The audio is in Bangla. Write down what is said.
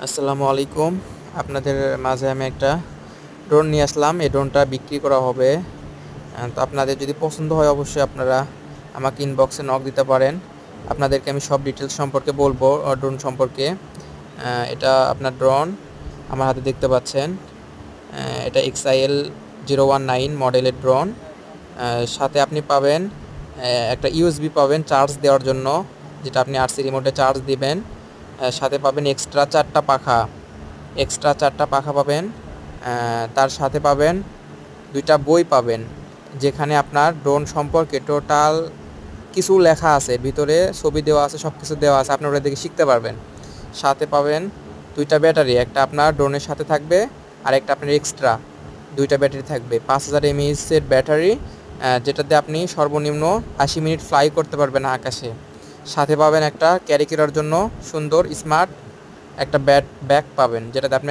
আসসালামু আলাইকুম। আপনাদের মাঝে আমি একটা ড্রোন নিয়ে আসলাম। এই ড্রোনটা বিক্রি করা হবে। তো আপনাদের যদি পছন্দ হয় অবশ্যই আপনারা আমাকে ইনবক্সে নক দিতে পারেন। আপনাদেরকে আমি সব ডিটেলস সম্পর্কে বলবো ড্রোন সম্পর্কে। এটা আপনার ড্রোন আমার হাতে দেখতে পাচ্ছেন। এটা XIL 019 মডেলের ড্রোন। সাথে আপনি পাবেন একটা ইউএসবি পাবেন চার্জ দেওয়ার জন্য, যেটা আপনি আরসি রিমোটে চার্জ দিবেন। সাথে পাবেন এক্সট্রা চারটা পাখা পাবেন। তার সাথে পাবেন 2টা বই পাবেন, যেখানে আপনার ড্রোন সম্পর্কে টোটাল কিছু লেখা আছে, ভিতরে ছবি দেওয়া আছে, সব কিছু দেওয়া আছে, আপনি ওটা দেখে শিখতে পারবেন। সাথে পাবেন 2টা ব্যাটারি, একটা আপনার ড্রোনের সাথে থাকবে আর একটা আপনার এক্সট্রা 2টা ব্যাটারি থাকবে। 5000 mAh ব্যাটারি, যেটাতে আপনি সর্বনিম্ন 80 মিনিট ফ্লাই করতে পারবেন আকাশে। সাথে পাবেন একটা ক্যারি করার জন্য সুন্দর স্মার্ট একটা ব্যাগ পাবেন, যেটাতে আপনি